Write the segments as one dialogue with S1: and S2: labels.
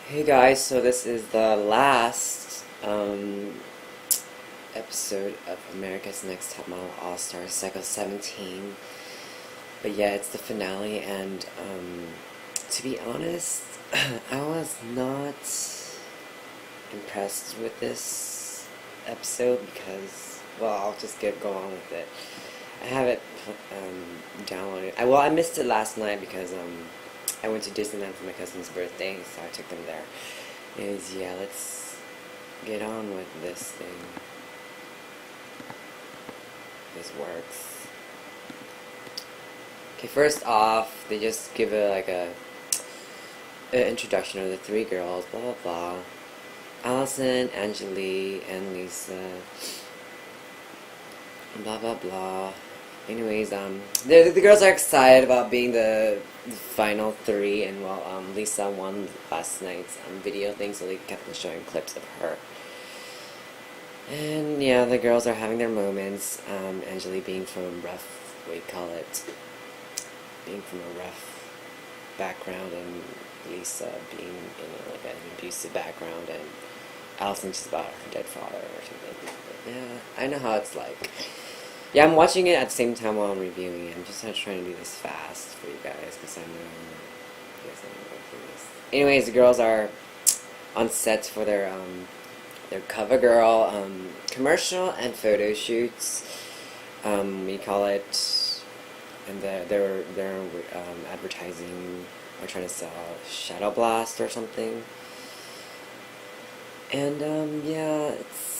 S1: Hey guys, so this is the last episode of America's Next Top Model All Stars Cycle 17. But yeah, it's the finale, and to be honest, I was not impressed with this episode because, well, I'll just go on with it. I have it downloaded. I missed it last night because I went to Disneyland for my cousin's birthday, so I took them there. Anyways, yeah, let's get on with this thing. This works. Okay, first off, they just give an introduction of the three girls, blah blah blah. Allison, Angelique, and Lisa. Blah blah blah. Anyways, the girls are excited about being the final three, and well, Lisa won last night's video thing, so they kept on showing clips of her. And yeah, the girls are having their moments. Angelique being from a rough, what do you call it? Being from a rough background, and Lisa being in like an abusive background, and Allison just about her dead father or something. But yeah, I know how it's like. Yeah, I'm watching it at the same time while I'm reviewing it. I'm just not trying to do this fast for you guys because I know you guys don't go through this. Anyways, the girls are on set for their CoverGirl commercial and photo shoots. We call it, and they're advertising or trying to sell Shadow Blast or something. And yeah,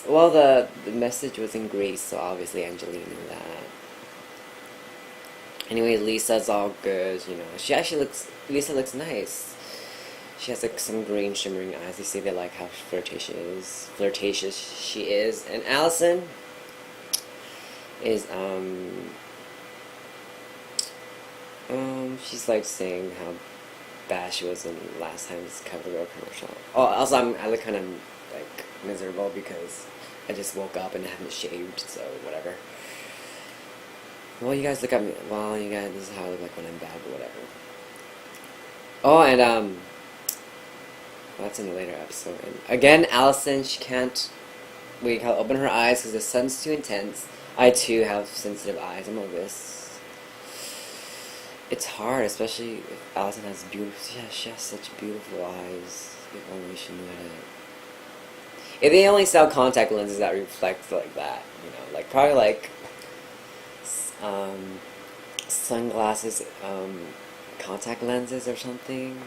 S1: well, the message was in Greece, so obviously Angelina knew that. Anyway, Lisa's all good, you know. Lisa looks nice. She has like some green shimmering eyes. You see, they like how flirtatious she is. And Allison is she's like saying how bad she was in last time's CoverGirl commercial. Oh, also I look kind of like miserable because I just woke up and I haven't shaved, so whatever. Well, you guys look at me. Well, you guys, this is how I look like when I'm bad, but whatever. Oh, and well, that's in a later episode. And again, Allison, she can't open her eyes because the sun's too intense. I too have sensitive eyes. I'm like this. It's hard, especially if Allison has beautiful. Yeah, she has such beautiful eyes. If only she knew how to. If they only sell contact lenses that reflect like that, you know, like probably like sunglasses, contact lenses or something.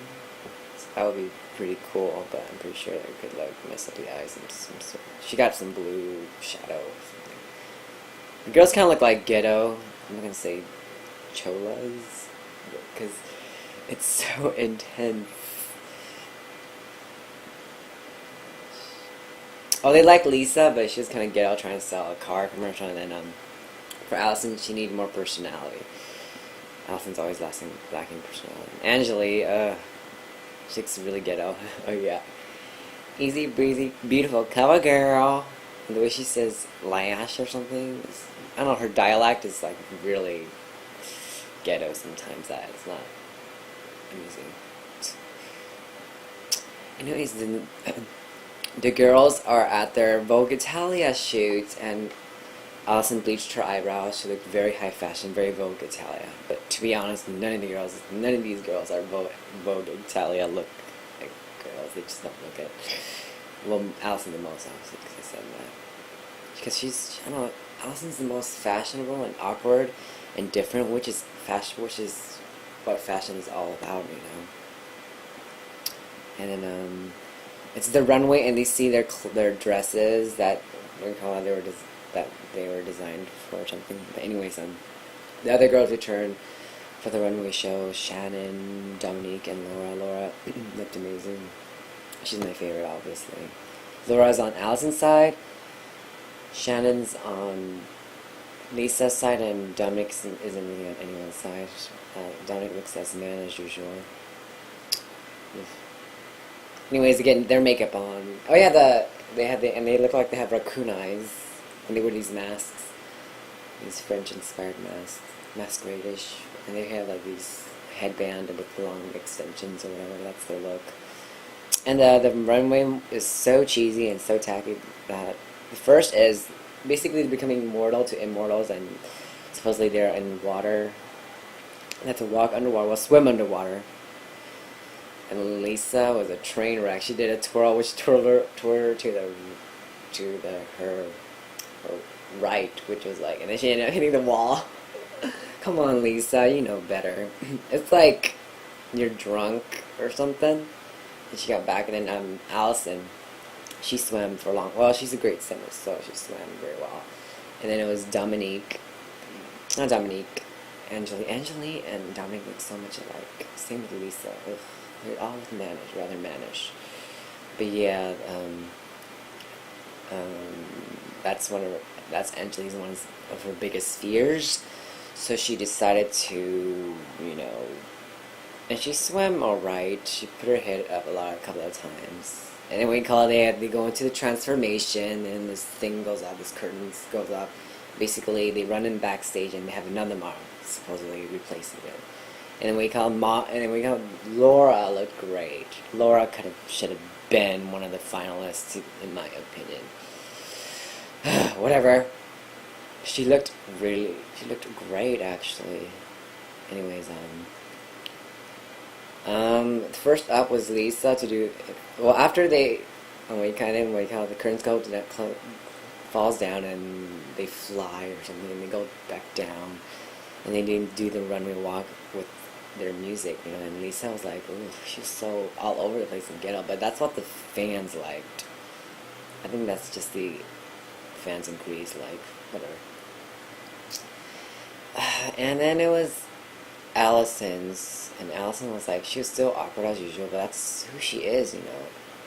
S1: So that would be pretty cool, but I'm pretty sure that could like mess up the eyes and some sort. She got some blue shadow or something. The girls kind of look like ghetto. I'm not gonna say cholas because it's so intense. Oh, they like Lisa, but she's kind of ghetto, trying to sell a car commercial, and then for Allison, she needed more personality. Allison's always lacking personality. Angeli, she's really ghetto. Oh yeah, easy breezy, beautiful cover girl. And the way she says lash or something, I don't know. Her dialect is like really ghetto sometimes. That it's not amusing. Anyways, the girls are at their Vogue Italia shoot, and Allison bleached her eyebrows. She looked very high fashion, very Vogue Italia. But to be honest, none of these girls are Vogue Italia look like girls. They just don't look it. Well, Allison the most, obviously, because I said that. Because I don't know, Allison's the most fashionable and awkward and different, which is what fashion is all about, you know. And then, it's the runway, and they see their dresses that they were designed for or something. But anyways, the other girls return for the runway show. Shannon, Dominique, and Laura. Laura looked amazing. She's my favorite, obviously. Laura's on Allison's side. Shannon's on Lisa's side, and Dominic isn't really on anyone's side. Dominic looks as man as usual. Anyways, again, their makeup on. Oh yeah, they look like they have raccoon eyes, and they wear these masks, these French-inspired masks, masquerade-ish, and they have like these headband with long extensions or whatever. That's their look. And the runway is so cheesy and so tacky that the first is basically becoming mortal to immortals, and supposedly they're in water. They have to walk underwater, well, swim underwater. And Lisa was a train wreck. She did a twirl, which twirled her her right, which was like, and then she ended up hitting the wall. Come on, Lisa, you know better. It's like you're drunk or something. And she got back, and then Allison, she swam for long. Well, she's a great swimmer, so she swam very well. And then it was Dominique, not Dominique, Angeli and Dominique look so much alike. Same with Lisa. Ugh, they're all rather mannish. But yeah, that's that's Angeli's one of her biggest fears. So she decided to, and she swam alright. She put her head up a couple of times. And then they go into the transformation, and this thing goes up, this curtain goes up. Basically, they run in backstage, and they have another model supposedly replacing it. And then we call Laura looked great. Laura should have been one of the finalists, in my opinion. Whatever. She looked great, actually. Anyways, first up was Lisa to do. Well, after the curtains falls down and they fly or something, and they go back down, and they didn't do the runway walk with their music, and Lisa was like, ooh, she's so all over the place in ghetto, but that's what the fans liked. I think that's just the fans in Greece, like, whatever. And then it was Allison's, and Allison was like, she was still awkward as usual, but that's who she is,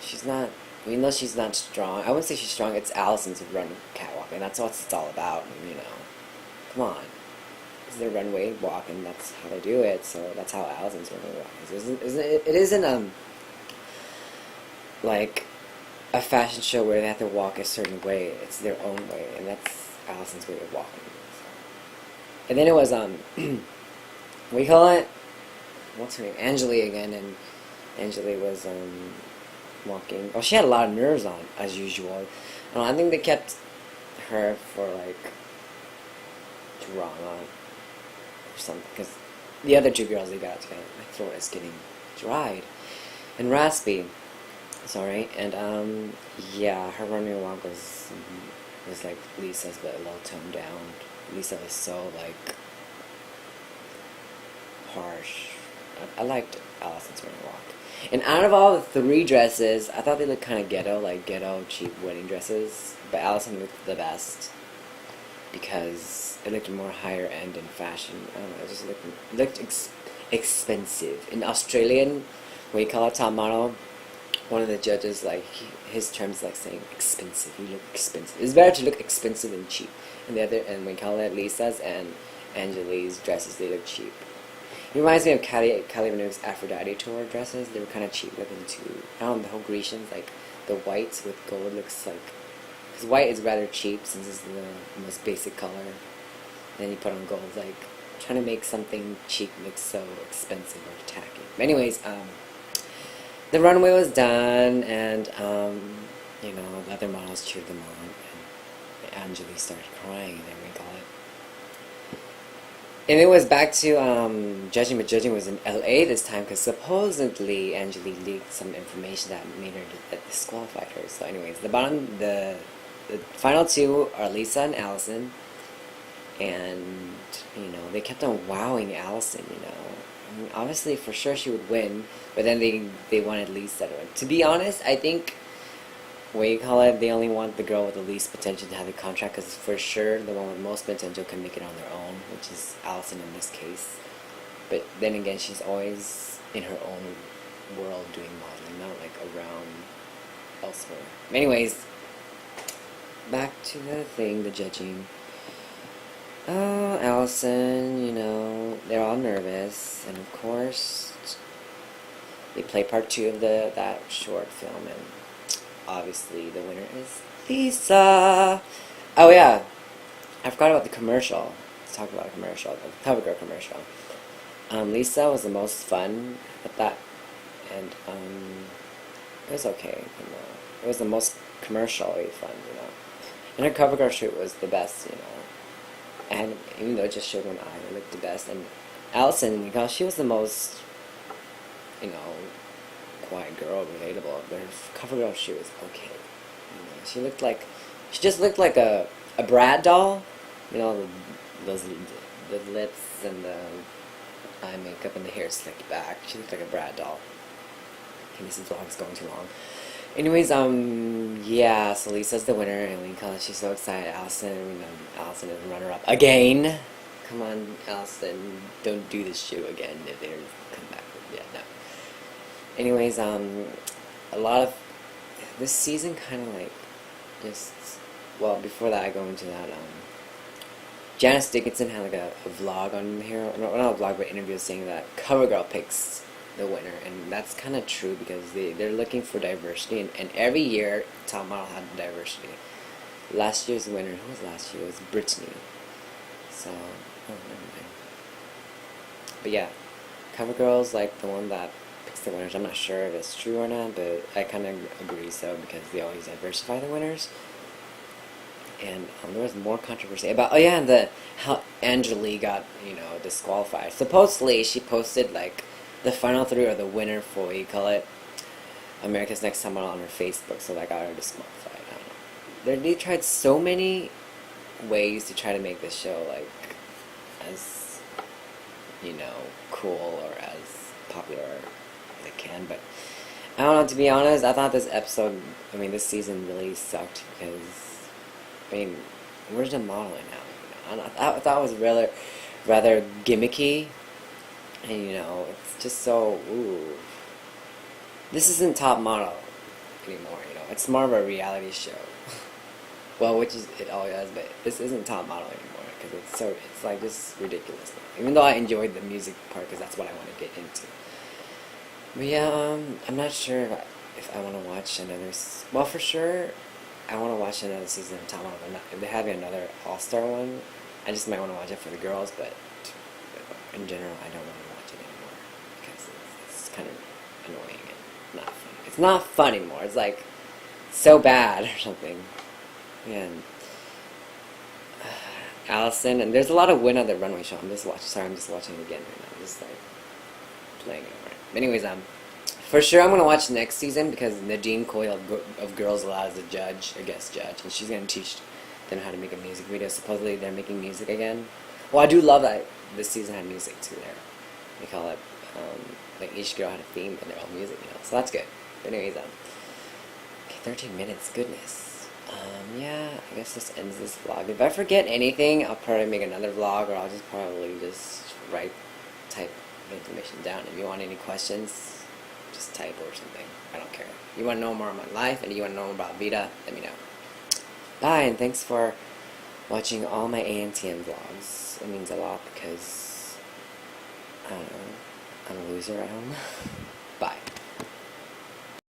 S1: She's not, even though she's not strong, I wouldn't say she's strong, it's Allison's run catwalk, and that's what it's all about, Come on. It's their runway walk, and that's how they do it, so that's how Allison's runway walk is. It isn't, like, a fashion show where they have to walk a certain way. It's their own way, and that's Allison's way of walking. And then it was, we call it, what's her name? Angeli again, and Angeli was, walking. Oh, she had a lot of nerves on, as usual. I think they kept her for, like, drama or something, because the other two girls, they got together. My throat is getting dried and raspy. Sorry. And, yeah, her running walk was like Lisa's, but a little toned down. Lisa was so, like, harsh. I liked Allison's running walk. And out of all the three dresses, I thought they looked kind of ghetto, like ghetto cheap wedding dresses. But Allison looked the best because it looked more higher end in fashion. I don't know, it just looked expensive. In Australian, when you call it top model, one of the judges, like, his terms like saying expensive. You look expensive. It's better to look expensive than cheap. And we call it Lisa's and Angeli's dresses, they look cheap. It reminds me of Kylie Minogue's Aphrodite tour dresses. They were kind of cheap looking too. I don't know, the whole Grecians, like, the whites with gold looks like... Because white is rather cheap since it's the most basic color. And then you put on gold, like, trying to make something cheap look so expensive or tacky. But anyways, the runway was done, and, the other models cheered them on, and Angeli started crying, and then we call it. And it was back to judging, but judging was in LA this time, because supposedly Angeli leaked some information that made her, that disqualified her. So anyways, the final two are Lisa and Allison, and, they kept on wowing Allison, I mean, obviously, for sure she would win, but then they wanted Lisa to win. To be honest, I think, they only want the girl with the least potential to have the contract, because for sure the one with most potential can make it on their own, which is Allison in this case. But then again, she's always in her own world doing modeling, not like around elsewhere. Anyways, back to the judging. Oh, Allison, they're all nervous, and of course, they play part 2 of that short film, and obviously the winner is Lisa. Oh yeah, I forgot about the commercial. Let's talk about a commercial, the CoverGirl commercial. Lisa was the most fun at that, and It was okay. It was the most commercially fun. And her CoverGirl shoot was the best. And even though it just showed one eye, it looked the best. And Allison, she was the most, you know, quiet girl, relatable. But her CoverGirl shoot was okay. She just looked like a Brad doll. Those the lips and the eye makeup and the hair slicked back. She looked like a Brad doll. Okay, this vlog is going too long. Anyways, yeah, so Lisa's the winner, and she's so excited. Allison is the runner-up again. Come on, Allison, don't do this shoe again if they come back. Yeah, no. Anyways, a lot of this season kind of before that I go into that, Janice Dickinson had a vlog on here, not a vlog, but interview saying that CoverGirl picks the winner, and that's kind of true because they're looking for diversity, and every year Top Model had diversity. Last year's winner, who was last year? It was Brittany. So, never mind. But yeah, CoverGirl's the one that picks the winners. I'm not sure if it's true or not, but I kind of agree so because they always diversify the winners. And there was more controversy about how Angelique got disqualified. Supposedly she posted the final three or the winner for America's Next Top Model on her Facebook, so that got her disqualified. I don't know. They tried so many ways to try to make this show as cool or as popular as they can, but I don't know. To be honest, I thought this season really sucked because. Where's the modeling now? I thought it was rather gimmicky, and it's just so This isn't Top Model anymore. It's more of a reality show. Well, which is it always is, but this isn't Top Model anymore because it's just ridiculous now. Even though I enjoyed the music part because that's what I want to get into. But yeah, I'm not sure if I want to watch another. Well, for sure. I want to watch another season of Top Model. If they have another All-Star one, I just might want to watch it for the girls, but in general, I don't want to watch it anymore because it's kind of annoying and not fun. It's not fun anymore. It's so bad or something. And Allison, and there's a lot of Win on the Runway show. I'm just watching it again right now. I'm just playing it over. But anyways, for sure, I'm going to watch next season because Nadine Coyle of Girls Aloud is a guest judge, and she's going to teach them how to make a music video. Supposedly, they're making music again. Well, I do love that this season had music too there. They call it, each girl had a theme and their own music, so that's good. But anyways, okay, 13 minutes, goodness. Yeah, I guess this ends this vlog. If I forget anything, I'll probably make another vlog, or I'll probably type information down. If you want any questions, just type or something. I don't care. You want to know more about my life and you want to know more about Vita, let me know. Bye, and thanks for watching all my ANTM vlogs. It means a lot because, I don't know, I'm a loser at home.